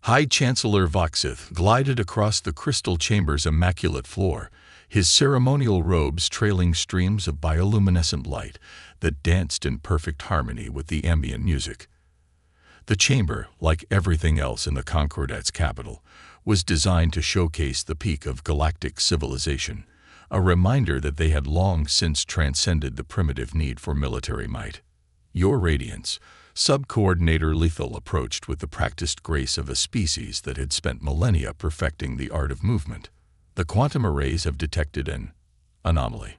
High Chancellor Voxith glided across the crystal chamber's immaculate floor, his ceremonial robes trailing streams of bioluminescent light that danced in perfect harmony with the ambient music. The chamber, like everything else in the Concordat's capital, was designed to showcase the peak of galactic civilization, a reminder that they had long since transcended the primitive need for military might. Your Radiance, Sub-Coordinator Lethal approached with the practiced grace of a species that had spent millennia perfecting the art of movement. The quantum arrays have detected an anomaly.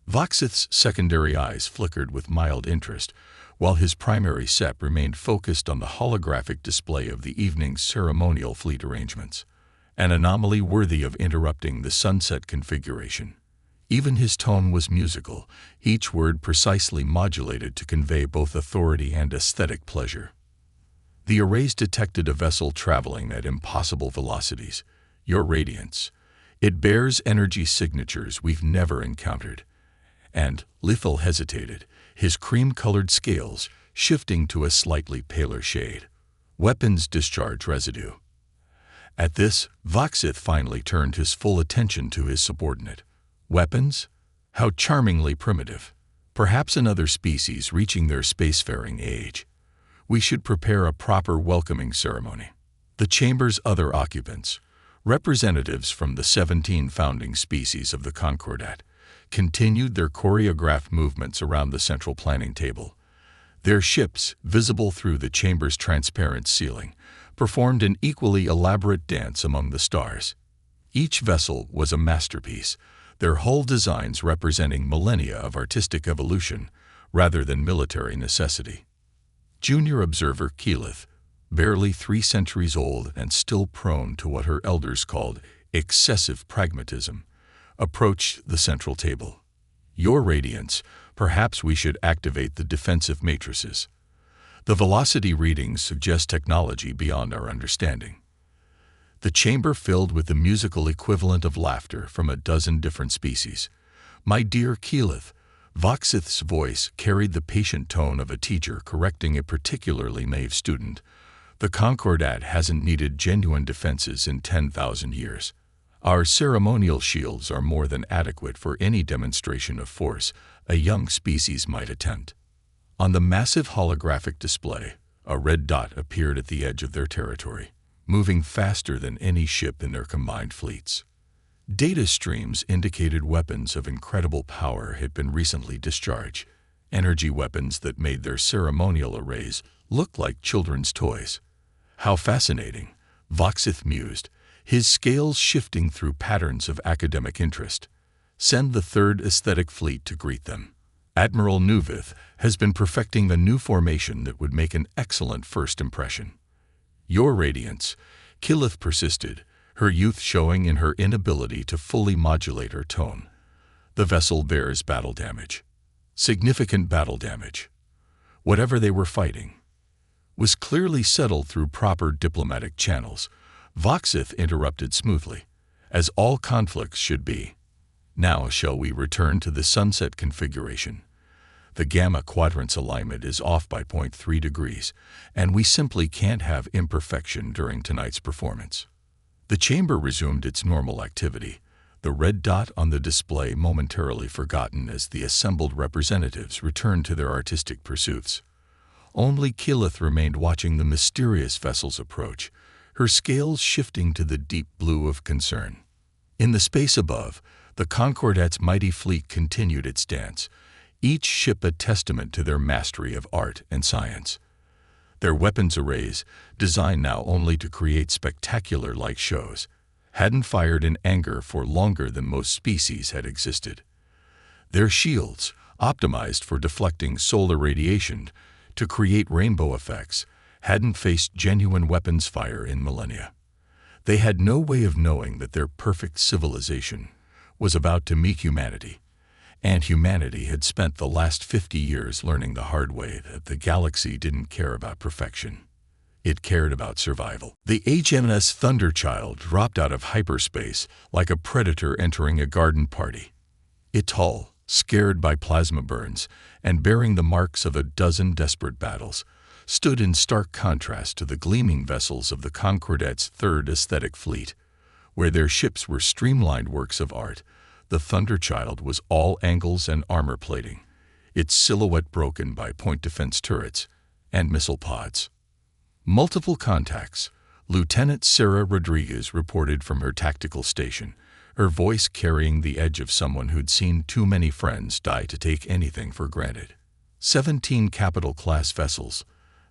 Voxith's secondary eyes flickered with mild interest, while his primary set remained focused on the holographic display of the evening's ceremonial fleet arrangements. An anomaly worthy of interrupting the sunset configuration. Even his tone was musical, each word precisely modulated to convey both authority and aesthetic pleasure. The arrays detected a vessel traveling at impossible velocities. Your Radiance. It bears energy signatures we've never encountered. And Lethal hesitated, his cream-colored scales shifting to a slightly paler shade. Weapons discharge residue. At this, Voxith finally turned his full attention to his subordinate. Weapons? How charmingly primitive. Perhaps another species reaching their spacefaring age. We should prepare a proper welcoming ceremony. The chamber's other occupants, representatives from the 17 founding species of the Concordat, continued their choreographed movements around the central planning table. Their ships, visible through the chamber's transparent ceiling, performed an equally elaborate dance among the stars. Each vessel was a masterpiece, their hull designs representing millennia of artistic evolution rather than military necessity. Junior observer Keyleth, barely 3 centuries old and still prone to what her elders called excessive pragmatism, approached the central table. Your Radiance, perhaps we should activate the defensive matrices. The velocity readings suggest technology beyond our understanding. The chamber filled with the musical equivalent of laughter from a dozen different species. My dear Keyleth, Voxith's voice carried the patient tone of a teacher correcting a particularly naive student. The Concordat hasn't needed genuine defenses in 10,000 years. Our ceremonial shields are more than adequate for any demonstration of force a young species might attempt. On the massive holographic display, a red dot appeared at the edge of their territory, moving faster than any ship in their combined fleets. Data streams indicated weapons of incredible power had been recently discharged, energy weapons that made their ceremonial arrays look like children's toys. How fascinating, Voxith mused, his scales shifting through patterns of academic interest. Send the 3rd Aesthetic Fleet to greet them. Admiral Nuvith has been perfecting a new formation that would make an excellent first impression. Your Radiance, Keyleth persisted, her youth showing in her inability to fully modulate her tone. The vessel bears battle damage. Significant battle damage. Whatever they were fighting was clearly settled through proper diplomatic channels. Voxith interrupted smoothly, as all conflicts should be. Now shall we return to the sunset configuration? The Gamma Quadrant's alignment is off by 0.3 degrees, and we simply can't have imperfection during tonight's performance. The chamber resumed its normal activity, the red dot on the display momentarily forgotten as the assembled representatives returned to their artistic pursuits. Only Keyleth remained watching the mysterious vessel's approach, her scales shifting to the deep blue of concern. In the space above, the Concordat's mighty fleet continued its dance, each ship a testament to their mastery of art and science. Their weapons arrays, designed now only to create spectacular light shows, hadn't fired in anger for longer than most species had existed. Their shields, optimized for deflecting solar radiation to create rainbow effects, hadn't faced genuine weapons fire in millennia. They had no way of knowing that their perfect civilization was about to meet humanity, and humanity had spent the last 50 years learning the hard way that the galaxy didn't care about perfection. It cared about survival. The HMS Thunderchild dropped out of hyperspace like a predator entering a garden party. It scared by plasma burns and bearing the marks of a dozen desperate battles, stood in stark contrast to the gleaming vessels of the Concordat's Third Aesthetic Fleet. Where their ships were streamlined works of art, the Thunderchild was all angles and armor plating, its silhouette broken by point defense turrets and missile pods. Multiple contacts. Lieutenant Sarah Rodriguez reported from her tactical station, her voice carrying the edge of someone who'd seen too many friends die to take anything for granted. 17 capital-class vessels.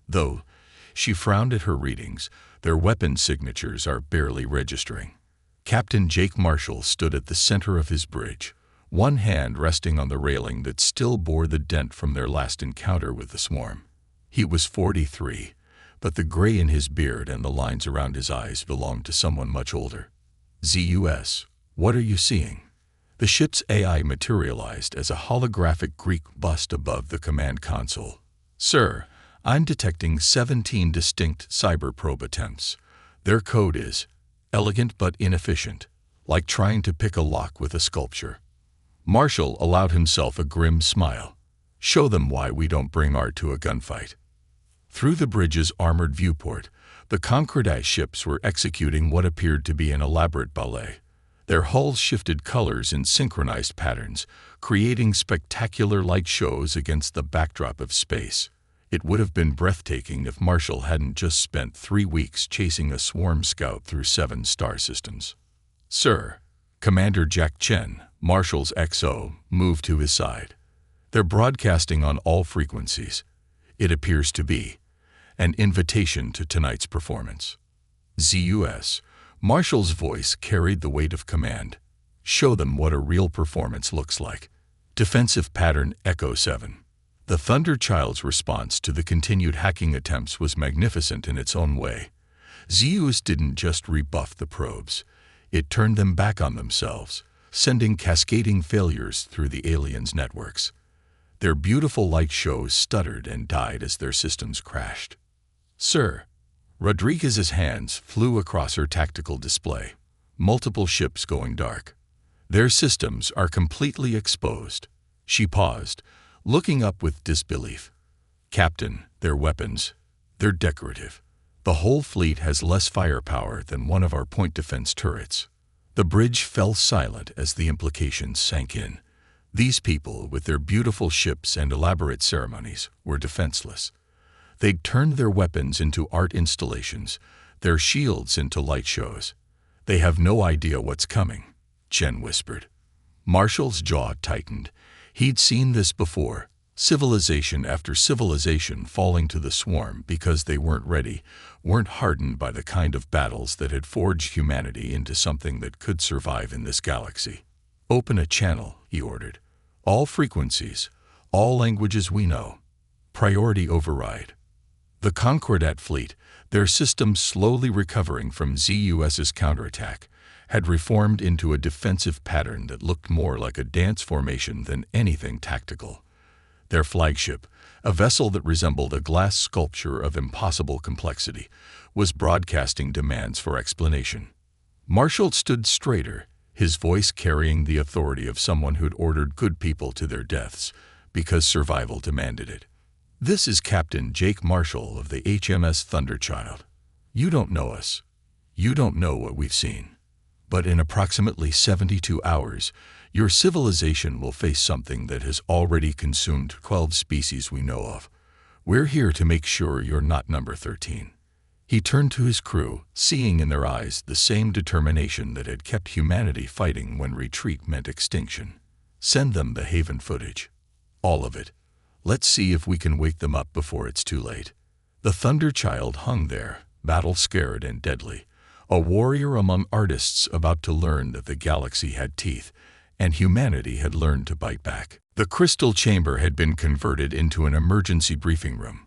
Though she frowned at her readings, their weapon signatures are barely registering. Captain Jake Marshall stood at the center of his bridge, one hand resting on the railing that still bore the dent from their last encounter with the swarm. He was 43, but the gray in his beard and the lines around his eyes belonged to someone much older. ZUS, what are you seeing? The ship's AI materialized as a holographic Greek bust above the command console. Sir, I'm detecting 17 distinct cyber probe attempts. Their code is elegant but inefficient, like trying to pick a lock with a sculpture. Marshall allowed himself a grim smile. Show them why we don't bring art to a gunfight. Through the bridge's armored viewport, the Concordat ships were executing what appeared to be an elaborate ballet. Their hulls shifted colors in synchronized patterns, creating spectacular light shows against the backdrop of space. It would have been breathtaking if Marshall hadn't just spent 3 weeks chasing a swarm scout through 7 star systems. Sir, Commander Jack Chen, Marshall's XO, moved to his side. They're broadcasting on all frequencies. It appears to be an invitation to tonight's performance. ZUS, Marshall's voice carried the weight of command. Show them what a real performance looks like. Defensive pattern Echo 7. The Thunderchild's response to the continued hacking attempts was magnificent in its own way. ZUS didn't just rebuff the probes. It turned them back on themselves, sending cascading failures through the aliens' networks. Their beautiful light shows stuttered and died as their systems crashed. Sir, Rodriguez's hands flew across her tactical display, multiple ships going dark. Their systems are completely exposed. She paused, looking up with disbelief. Captain, their weapons, they're decorative. The whole fleet has less firepower than one of our point defense turrets. The bridge fell silent as the implications sank in. These people, with their beautiful ships and elaborate ceremonies, were defenseless. They'd turned their weapons into art installations, their shields into light shows. They have no idea what's coming, Chen whispered. Marshall's jaw tightened. He'd seen this before, civilization after civilization falling to the swarm because they weren't ready, weren't hardened by the kind of battles that had forged humanity into something that could survive in this galaxy. Open a channel, he ordered. All frequencies, all languages we know. Priority override. The Concordat fleet, their systems slowly recovering from ZUS's counterattack, had reformed into a defensive pattern that looked more like a dance formation than anything tactical. Their flagship, a vessel that resembled a glass sculpture of impossible complexity, was broadcasting demands for explanation. Marshall stood straighter, his voice carrying the authority of someone who'd ordered good people to their deaths because survival demanded it. This is Captain Jake Marshall of the HMS Thunderchild. You don't know us. You don't know what we've seen. But in approximately 72 hours, your civilization will face something that has already consumed 12 species we know of. We're here to make sure you're not number 13. He turned to his crew, seeing in their eyes the same determination that had kept humanity fighting when retreat meant extinction. Send them the Haven footage. All of it. Let's see if we can wake them up before it's too late. The Thunderchild hung there, battle-scared and deadly, a warrior among artists about to learn that the galaxy had teeth, and humanity had learned to bite back. The crystal chamber had been converted into an emergency briefing room.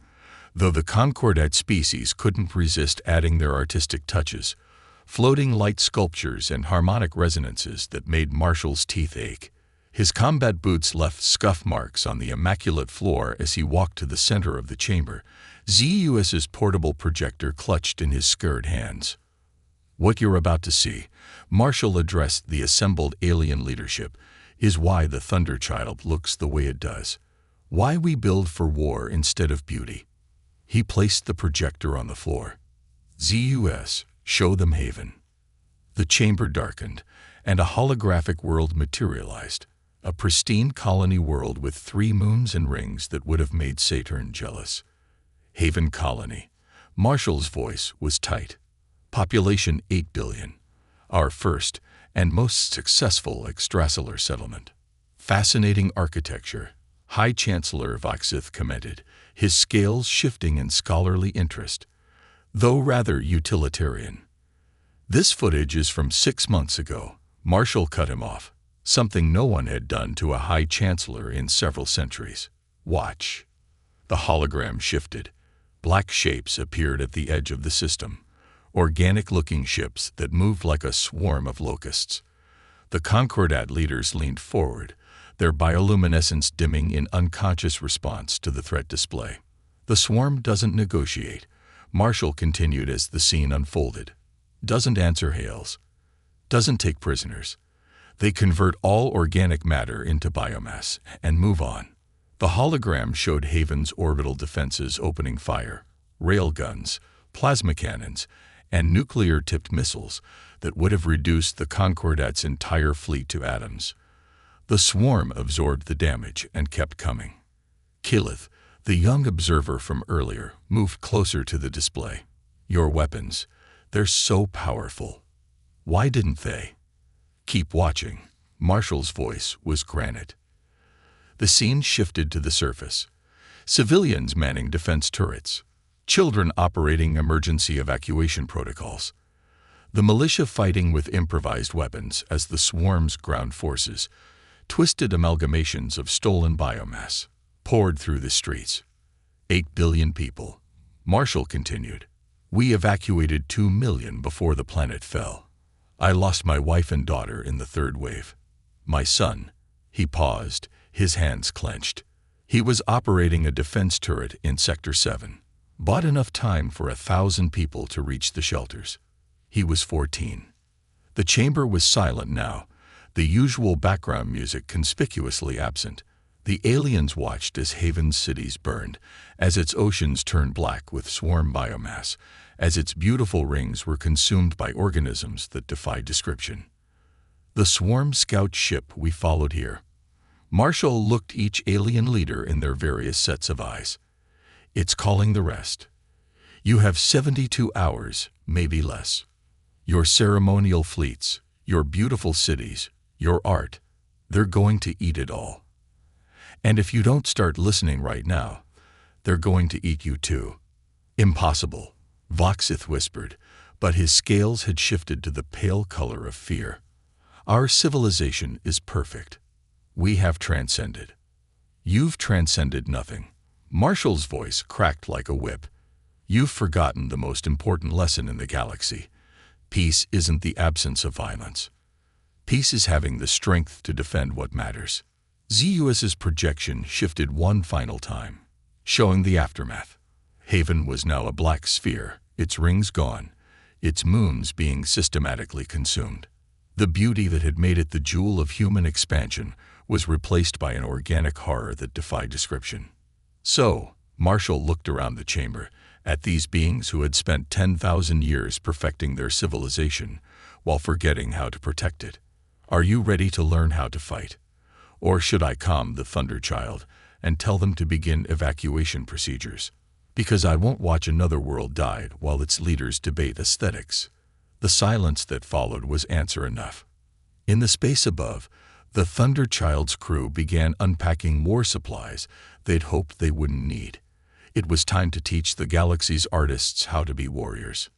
Though the Concordat species couldn't resist adding their artistic touches, floating light sculptures and harmonic resonances that made Marshall's teeth ache. His combat boots left scuff marks on the immaculate floor as he walked to the center of the chamber, ZUS's portable projector clutched in his scared hands. What you're about to see, Marshall addressed the assembled alien leadership, is why the Thunderchild looks the way it does. Why we build for war instead of beauty. He placed the projector on the floor. "ZUS, show them Haven." The chamber darkened, and a holographic world materialized, a pristine colony world with 3 moons and rings that would have made Saturn jealous. Haven Colony. Marshall's voice was tight. Population 8 billion. Our first and most successful extrasolar settlement. Fascinating architecture. High Chancellor Voxith commented, his scales shifting in scholarly interest, though rather utilitarian. "This footage is from 6 months ago." Marshall cut him off, something no one had done to a High Chancellor in several centuries. "Watch." The hologram shifted. Black shapes appeared at the edge of the system, organic-looking ships that moved like a swarm of locusts. The Concordat leaders leaned forward, their bioluminescence dimming in unconscious response to the threat display. "The swarm doesn't negotiate," Marshall continued as the scene unfolded. "Doesn't answer hails. Doesn't take prisoners. They convert all organic matter into biomass and move on." The hologram showed Haven's orbital defenses opening fire, railguns, plasma cannons, and nuclear-tipped missiles that would have reduced the Concordat's entire fleet to atoms. The swarm absorbed the damage and kept coming. Kilith, the young observer from earlier, moved closer to the display. "Your weapons, they're so powerful. Why didn't they?" "Keep watching." Marshall's voice was granite. The scene shifted to the surface. Civilians manning defense turrets. Children operating emergency evacuation protocols. The militia fighting with improvised weapons as the swarm's ground forces, twisted amalgamations of stolen biomass, poured through the streets. 8 billion people. Marshall continued. "We evacuated 2 million before the planet fell. I lost my wife and daughter in the 3rd wave. My son." He paused, his hands clenched. He was operating a defense turret in Sector 7. Bought enough time for 1,000 people to reach the shelters. He was 14. The chamber was silent now, the usual background music conspicuously absent. The aliens watched as Haven's cities burned, as its oceans turned black with swarm biomass, as its beautiful rings were consumed by organisms that defied description. "The swarm scout ship we followed here." Marshall looked each alien leader in their various sets of eyes. "It's calling the rest. You have 72 hours, maybe less. Your ceremonial fleets, your beautiful cities, your art, they're going to eat it all. And if you don't start listening right now, they're going to eat you too." "Impossible," Voxith whispered, but his scales had shifted to the pale color of fear. "Our civilization is perfect. We have transcended." "You've transcended nothing." Marshall's voice cracked like a whip. "You've forgotten the most important lesson in the galaxy. Peace isn't the absence of violence. Peace is having the strength to defend what matters." ZUS's projection shifted one final time, showing the aftermath. Haven was now a black sphere, its rings gone, its moons being systematically consumed. The beauty that had made it the jewel of human expansion was replaced by an organic horror that defied description. "So," Marshall looked around the chamber, at these beings who had spent 10,000 years perfecting their civilization while forgetting how to protect it. "Are you ready to learn how to fight? Or should I calm the Thunder Child and tell them to begin evacuation procedures? Because I won't watch another world die while its leaders debate aesthetics." The silence that followed was answer enough. In the space above, the Thunder Child's crew began unpacking war supplies they'd hoped they wouldn't need. It was time to teach the galaxy's artists how to be warriors.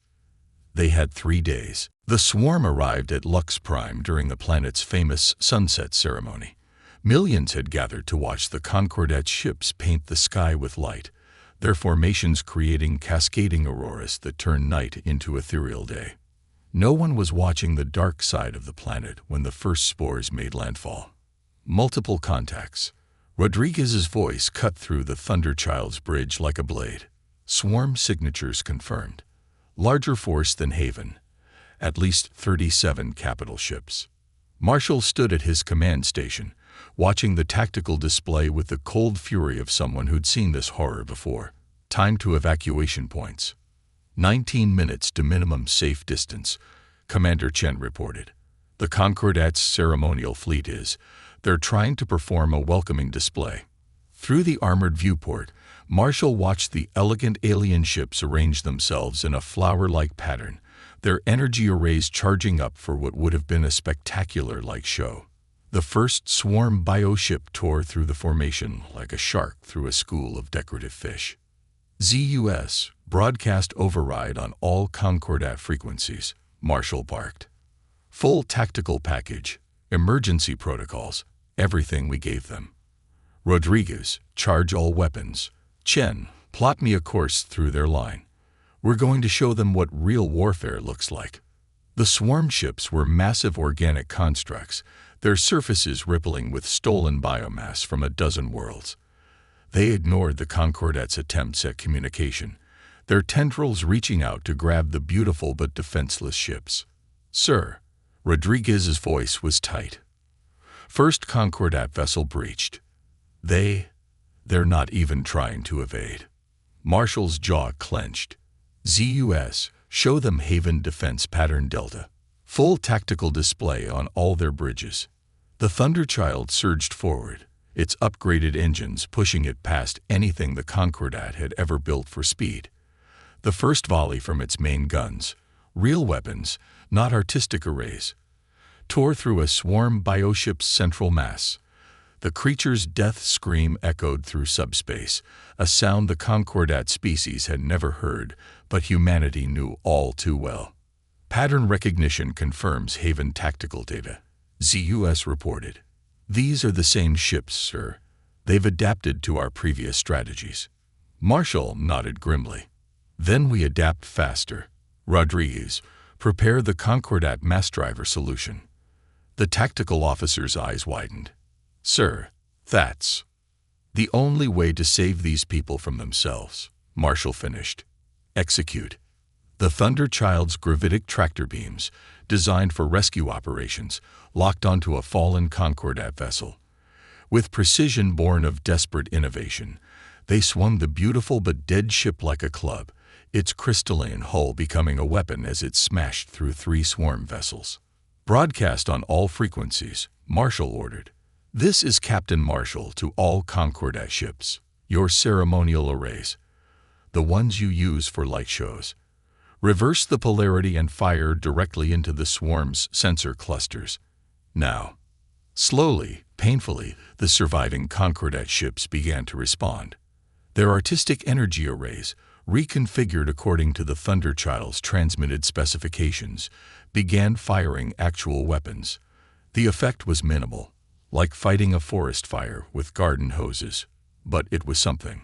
They had 3 days. The swarm arrived at Lux Prime during the planet's famous sunset ceremony. Millions had gathered to watch the Concordat ships paint the sky with light, their formations creating cascading auroras that turned night into ethereal day. No one was watching the dark side of the planet when the first spores made landfall. Multiple contacts. Rodriguez's voice cut through the Thunder Child's bridge like a blade. Swarm signatures confirmed. Larger force than Haven. At least 37 capital ships. Marshall stood at his command station, watching the tactical display with the cold fury of someone who'd seen this horror before. Time to evacuation points. 19 minutes to minimum safe distance, Commander Chen reported. The Concordat's ceremonial fleet is. They're trying to perform a welcoming display. Through the armored viewport, Marshall watched the elegant alien ships arrange themselves in a flower-like pattern, their energy arrays charging up for what would have been a spectacular light show. The first swarm bioship tore through the formation like a shark through a school of decorative fish. ZUS, broadcast override on all Concordat frequencies, Marshall barked. Full tactical package, emergency protocols, everything we gave them. Rodriguez, charge all weapons. Chen, plot me a course through their line. We're going to show them what real warfare looks like. The swarm ships were massive organic constructs, their surfaces rippling with stolen biomass from a dozen worlds. They ignored the Concordat's attempts at communication, their tendrils reaching out to grab the beautiful but defenseless ships. Sir, Rodriguez's voice was tight. First Concordat vessel breached. They're not even trying to evade. Marshall's jaw clenched. ZUS, show them Haven Defense Pattern Delta. Full tactical display on all their bridges. The Thunderchild surged forward, its upgraded engines pushing it past anything the Concordat had ever built for speed. The first volley from its main guns, real weapons, not artistic arrays, tore through a swarm bioship's central mass. The creature's death scream echoed through subspace, a sound the Concordat species had never heard, but humanity knew all too well. Pattern recognition confirms Haven tactical data, ZUS reported. These are the same ships, sir. They've adapted to our previous strategies. Marshall nodded grimly. Then we adapt faster. Rodriguez, prepare the Concordat mass driver solution. The tactical officer's eyes widened. Sir, that's the only way to save these people from themselves, Marshall finished. Execute. The Thunderchild's gravitic tractor beams, designed for rescue operations, locked onto a fallen Concordat vessel. With precision born of desperate innovation, they swung the beautiful but dead ship like a club, its crystalline hull becoming a weapon as it smashed through 3 swarm vessels. Broadcast on all frequencies, Marshall ordered. This is Captain Marshall to all Concordat ships, your ceremonial arrays, the ones you use for light shows. Reverse the polarity and fire directly into the swarm's sensor clusters. Now, slowly, painfully, the surviving Concordat ships began to respond. Their artistic energy arrays, reconfigured according to the Thunderchild's transmitted specifications, began firing actual weapons. The effect was minimal, like fighting a forest fire with garden hoses, but it was something.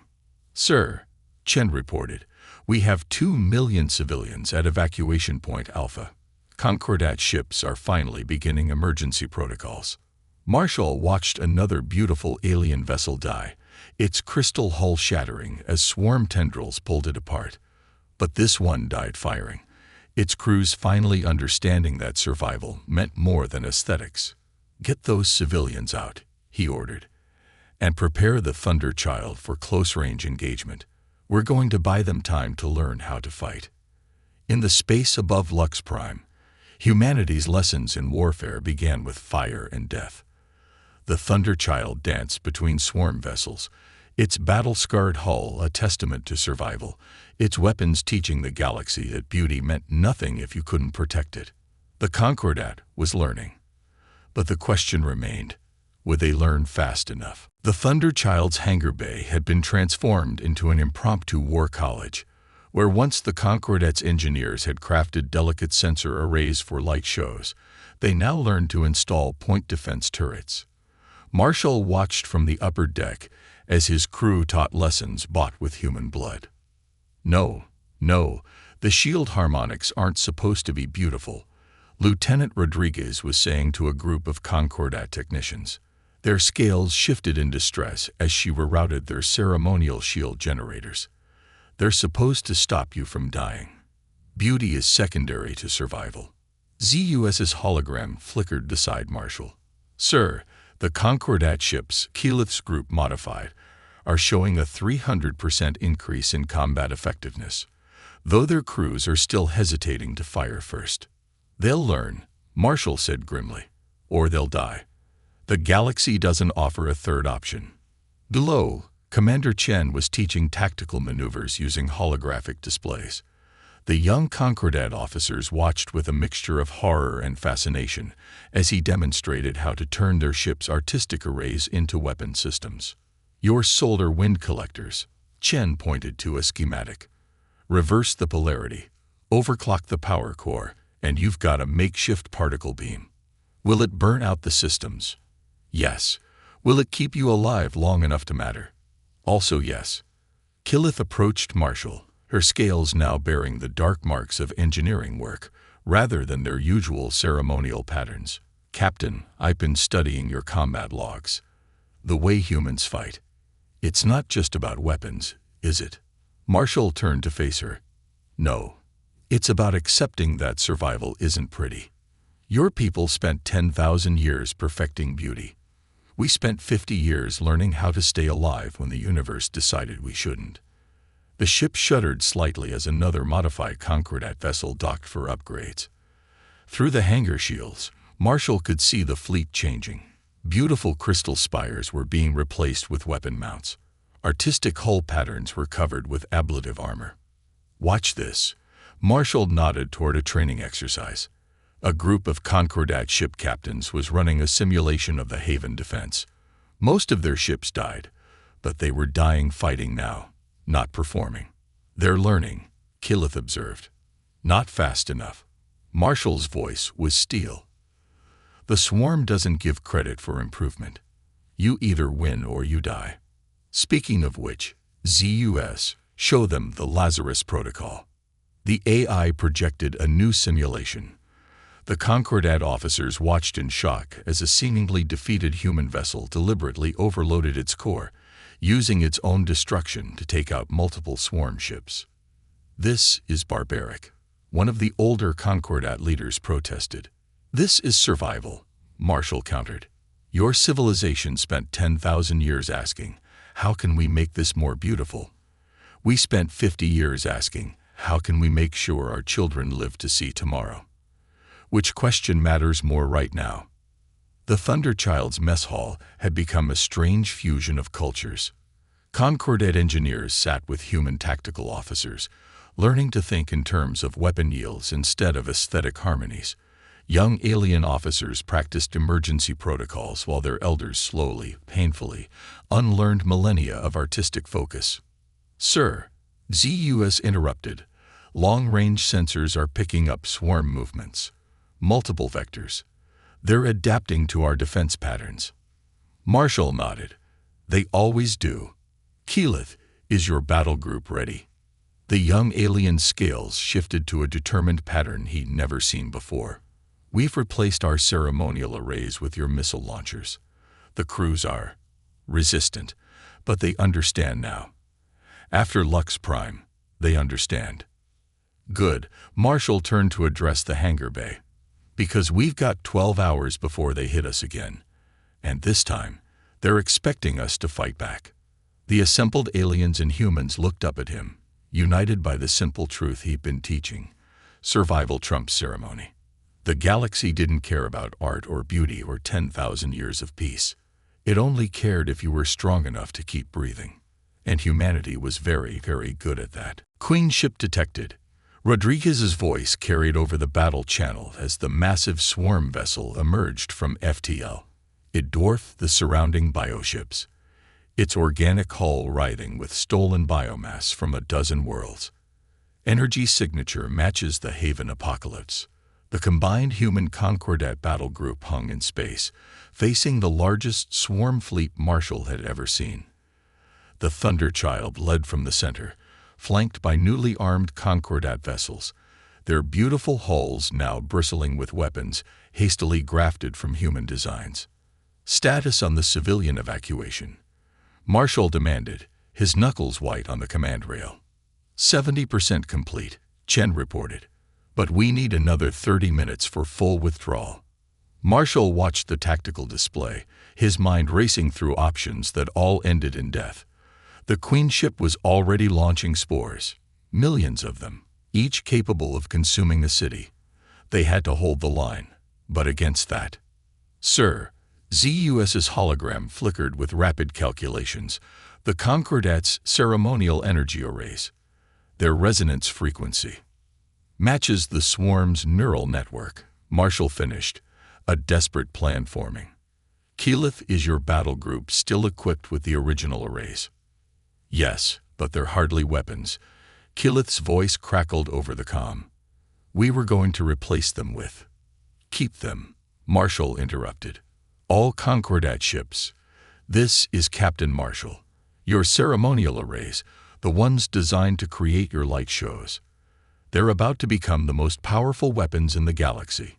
Sir, Chen reported, we have 2 million civilians at evacuation point Alpha. Concordat ships are finally beginning emergency protocols. Marshall watched another beautiful alien vessel die, its crystal hull shattering as swarm tendrils pulled it apart. But this one died firing, its crews finally understanding that survival meant more than aesthetics. Get those civilians out, he ordered, and prepare the Thunderchild for close-range engagement. We're going to buy them time to learn how to fight. In the space above Lux Prime, humanity's lessons in warfare began with fire and death. The Thunderchild danced between swarm vessels, its battle-scarred hull a testament to survival, its weapons teaching the galaxy that beauty meant nothing if you couldn't protect it. The Concordat was learning. But the question remained, would they learn fast enough? The Thunderchild's hangar bay had been transformed into an impromptu war college, where once the Concordat's engineers had crafted delicate sensor arrays for light shows, they now learned to install point defense turrets. Marshall watched from the upper deck as his crew taught lessons bought with human blood. No, the shield harmonics aren't supposed to be beautiful, Lieutenant Rodriguez was saying to a group of Concordat technicians. Their scales shifted in distress as she rerouted their ceremonial shield generators. They're supposed to stop you from dying. Beauty is secondary to survival. ZUS's hologram flickered beside Marshall. Sir, the Concordat ships, Keyleth's group modified, are showing a 300% increase in combat effectiveness, though their crews are still hesitating to fire first. They'll learn, Marshall said grimly, or they'll die. The galaxy doesn't offer a third option. Below, Commander Chen was teaching tactical maneuvers using holographic displays. The young Concordat officers watched with a mixture of horror and fascination as he demonstrated how to turn their ship's artistic arrays into weapon systems. Your solar wind collectors, Chen pointed to a schematic. Reverse the polarity, overclock the power core, and you've got a makeshift particle beam. Will it burn out the systems? Yes. Will it keep you alive long enough to matter? Also yes. Killith approached Marshall, her scales now bearing the dark marks of engineering work, rather than their usual ceremonial patterns. Captain, I've been studying your combat logs. The way humans fight. It's not just about weapons, is it? Marshall turned to face her. No. It's about accepting that survival isn't pretty. Your people spent 10,000 years perfecting beauty. We spent 50 years learning how to stay alive when the universe decided we shouldn't. The ship shuddered slightly as another modified Concordat vessel docked for upgrades. Through the hangar shields, Marshall could see the fleet changing. Beautiful crystal spires were being replaced with weapon mounts. Artistic hull patterns were covered with ablative armor. Watch this. Marshall nodded toward a training exercise. A group of Concordat ship captains was running a simulation of the Haven defense. Most of their ships died, but they were dying fighting now, not performing. They're learning, Killith observed. Not fast enough. Marshall's voice was steel. The swarm doesn't give credit for improvement. You either win or you die. Speaking of which, ZUS, show them the Lazarus Protocol. The AI projected a new simulation. The Concordat officers watched in shock as a seemingly defeated human vessel deliberately overloaded its core, using its own destruction to take out multiple swarm ships. This is barbaric. One of the older Concordat leaders protested. This is survival, Marshall countered. Your civilization spent 10,000 years asking, how can we make this more beautiful? We spent 50 years asking, how can we make sure our children live to see tomorrow? Which question matters more right now? The Thunderchild's mess hall had become a strange fusion of cultures. Concordat engineers sat with human tactical officers, learning to think in terms of weapon yields instead of aesthetic harmonies. Young alien officers practiced emergency protocols while their elders slowly, painfully, unlearned millennia of artistic focus. Sir, ZUS interrupted. Long-range sensors are picking up swarm movements. Multiple vectors. They're adapting to our defense patterns. Marshall nodded. They always do. Keyleth, is your battle group ready? The young alien's scales shifted to a determined pattern he'd never seen before. We've replaced our ceremonial arrays with your missile launchers. The crews are resistant, but they understand now. After Lux Prime, they understand. Good. Marshall turned to address the hangar bay. Because we've got 12 hours before they hit us again. And this time, they're expecting us to fight back. The assembled aliens and humans looked up at him, united by the simple truth he'd been teaching. Survival trumps ceremony. The galaxy didn't care about art or beauty or 10,000 years of peace. It only cared if you were strong enough to keep breathing. And humanity was very, very good at that. Queen ship detected. Rodriguez's voice carried over the battle channel as the massive swarm vessel emerged from FTL. It dwarfed the surrounding bioships, its organic hull writhing with stolen biomass from a dozen worlds. Energy signature matches the Haven apocalypse. The combined human Concordat battle group hung in space, facing the largest swarm fleet Marshall had ever seen. The Thunderchild led from the center, flanked by newly armed Concordat vessels, their beautiful hulls now bristling with weapons hastily grafted from human designs. Status on the civilian evacuation, Marshall demanded, his knuckles white on the command rail. 70% complete, Chen reported. But we need another 30 minutes for full withdrawal. Marshall watched the tactical display, his mind racing through options that all ended in death. The Queen ship was already launching spores, millions of them, each capable of consuming a city. They had to hold the line, but against that, Sir, ZUS's hologram flickered with rapid calculations. The Concordat's ceremonial energy arrays. Their resonance frequency matches the swarm's neural network. Marshall finished, a desperate plan forming. Keyleth, is your battle group still equipped with the original arrays? Yes, but they're hardly weapons. Keyleth's voice crackled over the comm. We were going to replace them with. Keep them, Marshall interrupted. All Concordat ships. This is Captain Marshall. Your ceremonial arrays, the ones designed to create your light shows. They're about to become the most powerful weapons in the galaxy.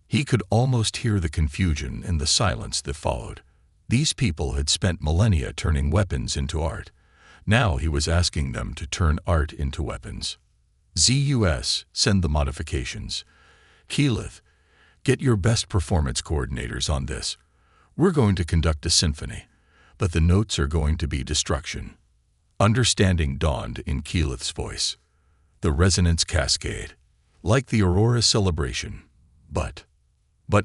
He could almost hear the confusion in the silence that followed. These people had spent millennia turning weapons into art. Now he was asking them to turn art into weapons. ZUS, send the modifications. Keyleth, get your best performance coordinators on this. We're going to conduct a symphony, but the notes are going to be destruction. Understanding dawned in Keyleth's voice. The resonance cascade, like the Aurora celebration, but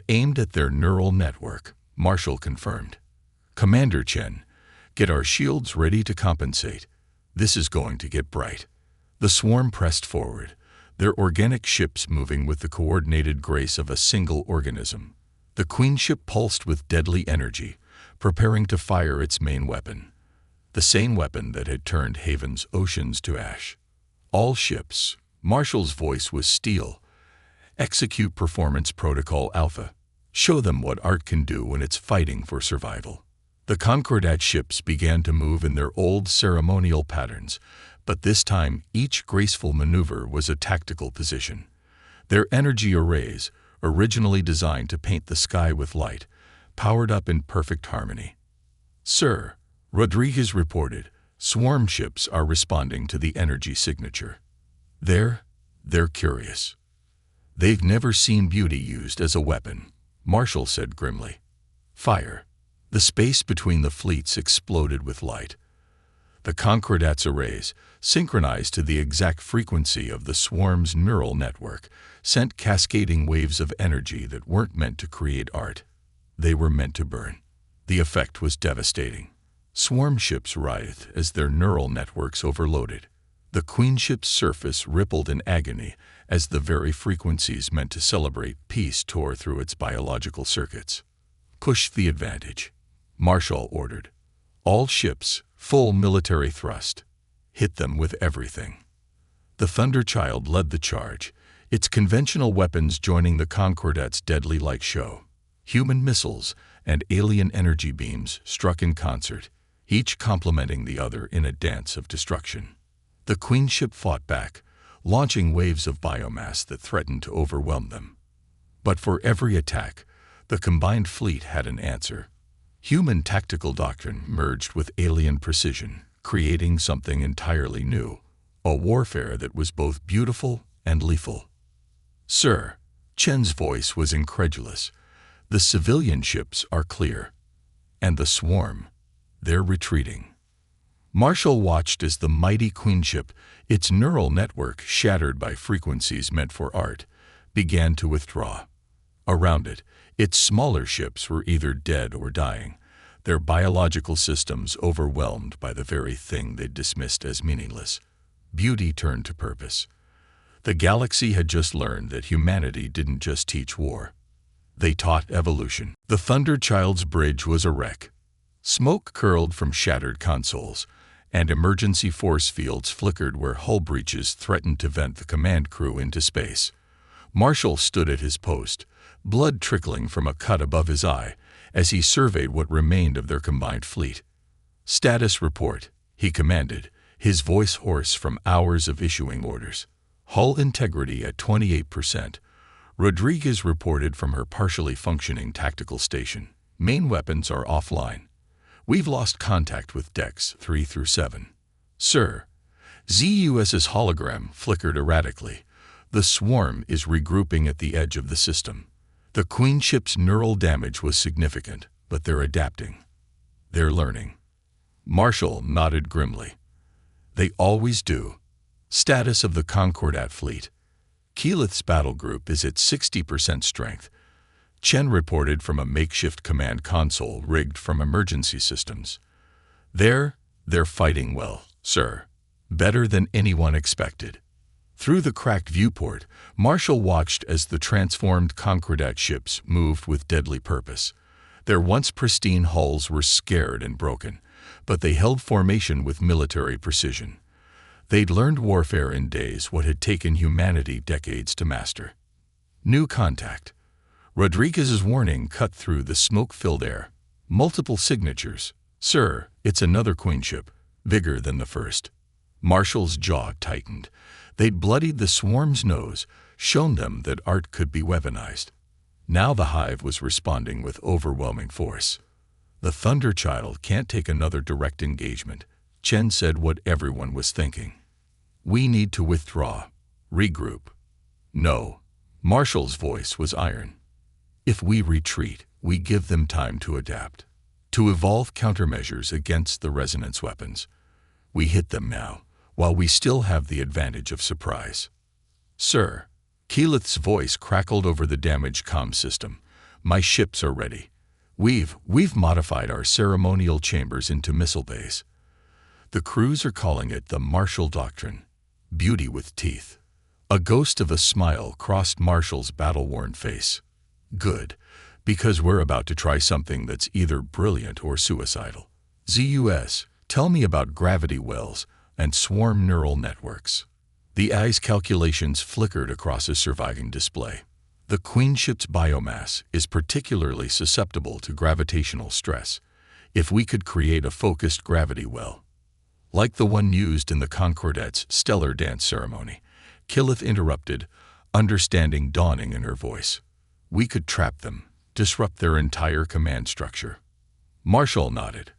aimed at their neural network, Marshall confirmed. Commander Chen, get our shields ready to compensate. This is going to get bright. The swarm pressed forward, their organic ships moving with the coordinated grace of a single organism. The Queen ship pulsed with deadly energy, preparing to fire its main weapon. The same weapon that had turned Haven's oceans to ash. All ships, Marshall's voice was steel. Execute Performance Protocol Alpha. Show them what art can do when it's fighting for survival. The Concordat ships began to move in their old ceremonial patterns, but this time each graceful maneuver was a tactical position. Their energy arrays, originally designed to paint the sky with light, powered up in perfect harmony. Sir, Rodriguez reported, swarm ships are responding to the energy signature. They're curious. They've never seen beauty used as a weapon, Marshall said grimly. Fire. The space between the fleets exploded with light. The Concordat's arrays, synchronized to the exact frequency of the swarm's neural network, sent cascading waves of energy that weren't meant to create art. They were meant to burn. The effect was devastating. Swarm ships writhed as their neural networks overloaded. The Queen ship's surface rippled in agony as the very frequencies meant to celebrate peace tore through its biological circuits. Push the advantage, Marshall ordered. All ships, full military thrust. Hit them with everything. The Thunderchild led the charge, its conventional weapons joining the Concordat's deadly light show. Human missiles and alien energy beams struck in concert, each complementing the other in a dance of destruction. The Queen ship fought back, launching waves of biomass that threatened to overwhelm them. But for every attack, the combined fleet had an answer. Human tactical doctrine merged with alien precision, creating something entirely new, a warfare that was both beautiful and lethal. Sir, Chen's voice was incredulous. The civilian ships are clear. And the swarm, they're retreating. Marshall watched as the mighty Queen ship, its neural network shattered by frequencies meant for art, began to withdraw. Around it, its smaller ships were either dead or dying, their biological systems overwhelmed by the very thing they'd dismissed as meaningless. Beauty turned to purpose. The galaxy had just learned that humanity didn't just teach war. They taught evolution. The Thunderchild's bridge was a wreck. Smoke curled from shattered consoles, and emergency force fields flickered where hull breaches threatened to vent the command crew into space. Marshall stood at his post, blood trickling from a cut above his eye, as he surveyed what remained of their combined fleet. Status report, he commanded, his voice hoarse from hours of issuing orders. Hull integrity at 28%. Rodriguez reported from her partially functioning tactical station. Main weapons are offline. We've lost contact with decks 3 through 7. Sir, ZUS's hologram flickered erratically. The swarm is regrouping at the edge of the system. The Queen ship's neural damage was significant, but they're adapting. They're learning. Marshall nodded grimly. They always do. Status of the Concordat fleet. Keyleth's battle group is at 60% strength. Chen reported from a makeshift command console rigged from emergency systems. They're fighting well, sir. Better than anyone expected. Through the cracked viewport, Marshall watched as the transformed Concordat ships moved with deadly purpose. Their once pristine hulls were scared and broken, but they held formation with military precision. They'd learned warfare in days what had taken humanity decades to master. New contact. Rodriguez's warning cut through the smoke-filled air. Multiple signatures. Sir, it's another queenship, bigger than the first. Marshall's jaw tightened. They'd bloodied the swarm's nose, shown them that art could be weaponized. Now the hive was responding with overwhelming force. The Thunderchild can't take another direct engagement. Chen said what everyone was thinking. We need to withdraw. Regroup. No. Marshall's voice was iron. If we retreat, we give them time to adapt, to evolve countermeasures against the resonance weapons. We hit them now, while we still have the advantage of surprise. Sir, Keyleth's voice crackled over the damaged comm system. My ships are ready. We've modified our ceremonial chambers into missile bays. The crews are calling it the Marshall Doctrine. Beauty with teeth. A ghost of a smile crossed Marshall's battle-worn face. Good, because we're about to try something that's either brilliant or suicidal. ZUS, tell me about gravity wells and swarm neural networks. The eye's calculations flickered across a surviving display. The queenship's biomass is particularly susceptible to gravitational stress. If we could create a focused gravity well, like the one used in the Concordat's stellar dance ceremony, Keyleth interrupted, understanding dawning in her voice. We could trap them, disrupt their entire command structure. Marshall nodded.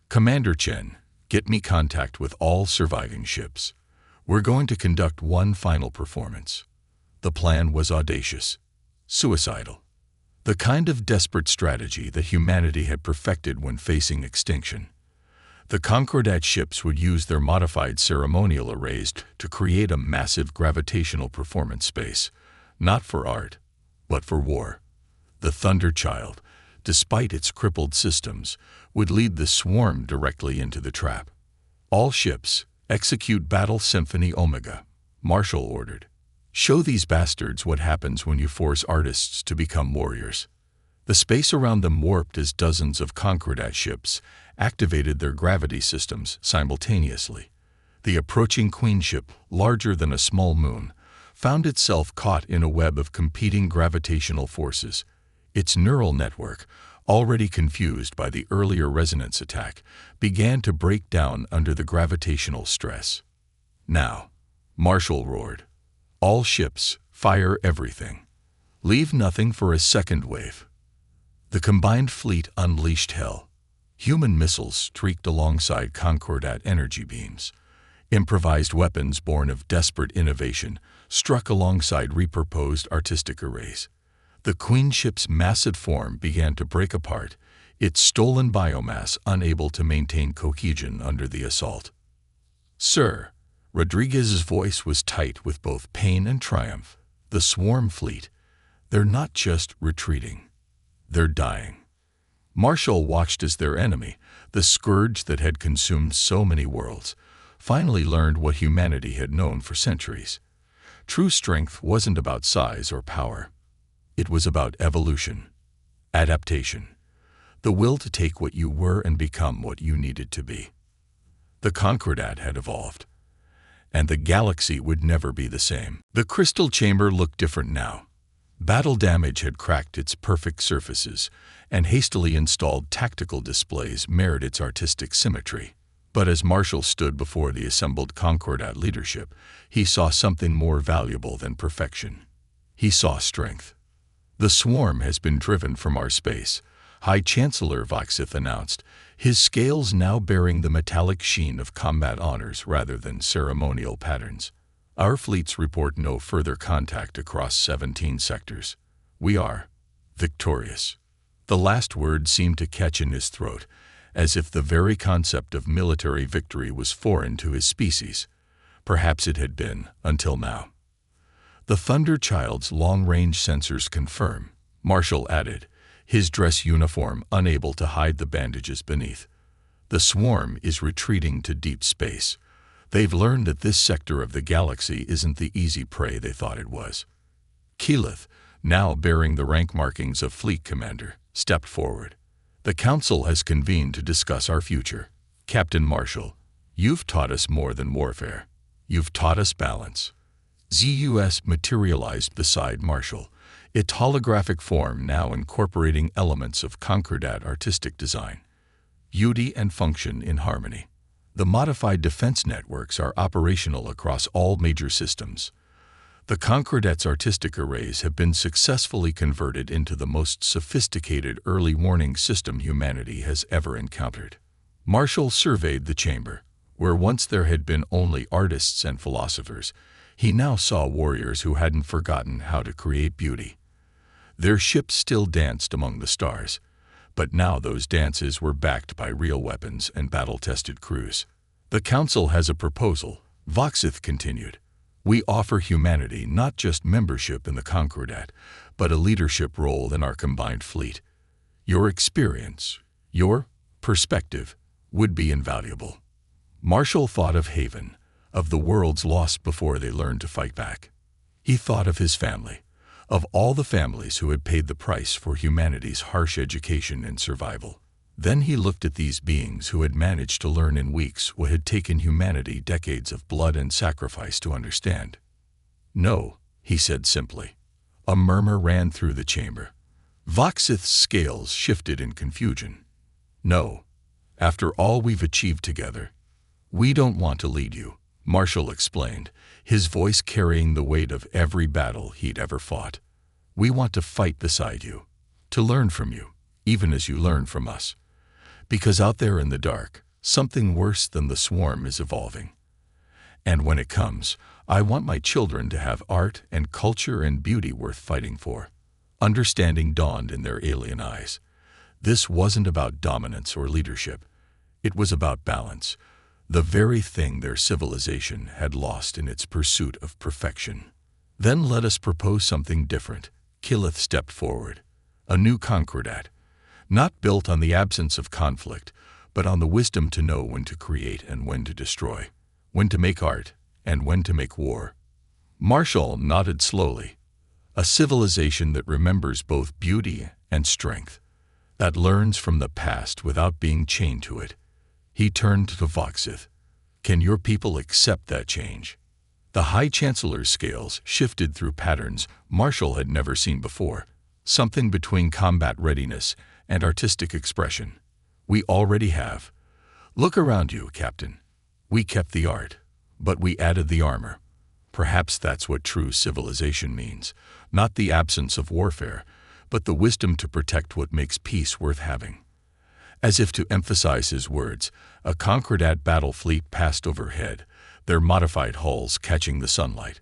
Commander Chen, get me contact with all surviving ships. We're going to conduct one final performance. The plan was audacious, suicidal. The kind of desperate strategy that humanity had perfected when facing extinction. The Concordat ships would use their modified ceremonial arrays to create a massive gravitational performance space, not for art, but for war. The Thunderchild, despite its crippled systems, would lead the swarm directly into the trap. All ships, execute Battle Symphony Omega, Marshall ordered. Show these bastards what happens when you force artists to become warriors. The space around them warped as dozens of Concordat ships activated their gravity systems simultaneously. The approaching queenship, larger than a small moon, found itself caught in a web of competing gravitational forces. Its neural network, already confused by the earlier resonance attack, began to break down under the gravitational stress. Now, Marshall roared. All ships, fire everything. Leave nothing for a second wave. The combined fleet unleashed hell. Human missiles streaked alongside Concordat energy beams. Improvised weapons born of desperate innovation struck alongside repurposed artistic arrays. The queenship's massive form began to break apart, its stolen biomass unable to maintain cohesion under the assault. Sir, Rodriguez's voice was tight with both pain and triumph. The swarm fleet, they're not just retreating, they're dying. Marshall watched as their enemy, the scourge that had consumed so many worlds, finally learned what humanity had known for centuries. True strength wasn't about size or power. It was about evolution, adaptation, the will to take what you were and become what you needed to be. The Concordat had evolved, and the galaxy would never be the same. The crystal chamber looked different now. Battle damage had cracked its perfect surfaces, and hastily installed tactical displays marred its artistic symmetry. But as Marshall stood before the assembled Concordat leadership, he saw something more valuable than perfection. He saw strength. The swarm has been driven from our space, High Chancellor Voxith announced, his scales now bearing the metallic sheen of combat honors rather than ceremonial patterns. Our fleets report no further contact across 17 sectors. We are victorious. The last word seemed to catch in his throat, as if the very concept of military victory was foreign to his species. Perhaps it had been, until now. "The Thunder Child's long-range sensors confirm," Marshall added, his dress uniform unable to hide the bandages beneath. "The swarm is retreating to deep space. They've learned that this sector of the galaxy isn't the easy prey they thought it was." Keyleth, now bearing the rank markings of fleet commander, stepped forward. "The Council has convened to discuss our future. Captain Marshall, you've taught us more than warfare. You've taught us balance." ZUS materialized beside Marshall, its holographic form now incorporating elements of Concordat artistic design. Beauty and function in harmony. The modified defense networks are operational across all major systems. The Concordat's artistic arrays have been successfully converted into the most sophisticated early warning system humanity has ever encountered. Marshall surveyed the chamber, where once there had been only artists and philosophers. He now saw warriors who hadn't forgotten how to create beauty. Their ships still danced among the stars, but now those dances were backed by real weapons and battle-tested crews. "The Council has a proposal," Voxith continued. "We offer humanity not just membership in the Concordat, but a leadership role in our combined fleet. Your experience, your perspective, would be invaluable." Marshall thought of Haven, of the worlds lost before they learned to fight back. He thought of his family, of all the families who had paid the price for humanity's harsh education and survival. Then he looked at these beings who had managed to learn in weeks what had taken humanity decades of blood and sacrifice to understand. "No," he said simply. A murmur ran through the chamber. Voxith's scales shifted in confusion. "No. After all we've achieved together, we don't want to lead you," Marshall explained, his voice carrying the weight of every battle he'd ever fought. "We want to fight beside you, to learn from you, even as you learn from us. Because out there in the dark, something worse than the swarm is evolving. And when it comes, I want my children to have art and culture and beauty worth fighting for." Understanding dawned in their alien eyes. This wasn't about dominance or leadership. It was about balance, the very thing their civilization had lost in its pursuit of perfection. "Then let us propose something different." Keyleth stepped forward. "A new Concordat, not built on the absence of conflict, but on the wisdom to know when to create and when to destroy, when to make art and when to make war." Marshall nodded slowly. "A civilization that remembers both beauty and strength, that learns from the past without being chained to it." He turned to Voxith. "Can your people accept that change?" The High Chancellor's scales shifted through patterns Marshall had never seen before, something between combat readiness and artistic expression. "We already have. Look around you, Captain. We kept the art, but we added the armor. Perhaps that's what true civilization means, not the absence of warfare, but the wisdom to protect what makes peace worth having." As if to emphasize his words, a Concordat battle fleet passed overhead, their modified hulls catching the sunlight.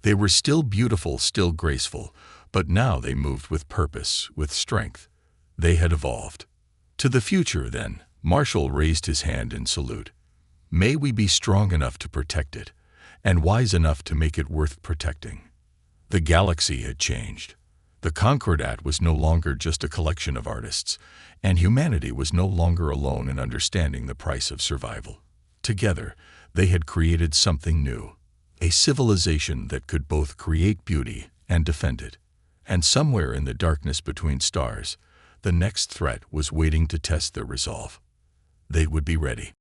They were still beautiful, still graceful, but now they moved with purpose, with strength. They had evolved. "To the future, then," Marshall raised his hand in salute. "May we be strong enough to protect it, and wise enough to make it worth protecting." The galaxy had changed. The Concordat was no longer just a collection of artists, and humanity was no longer alone in understanding the price of survival. Together, they had created something new, a civilization that could both create beauty and defend it. And somewhere in the darkness between stars, the next threat was waiting to test their resolve. They would be ready.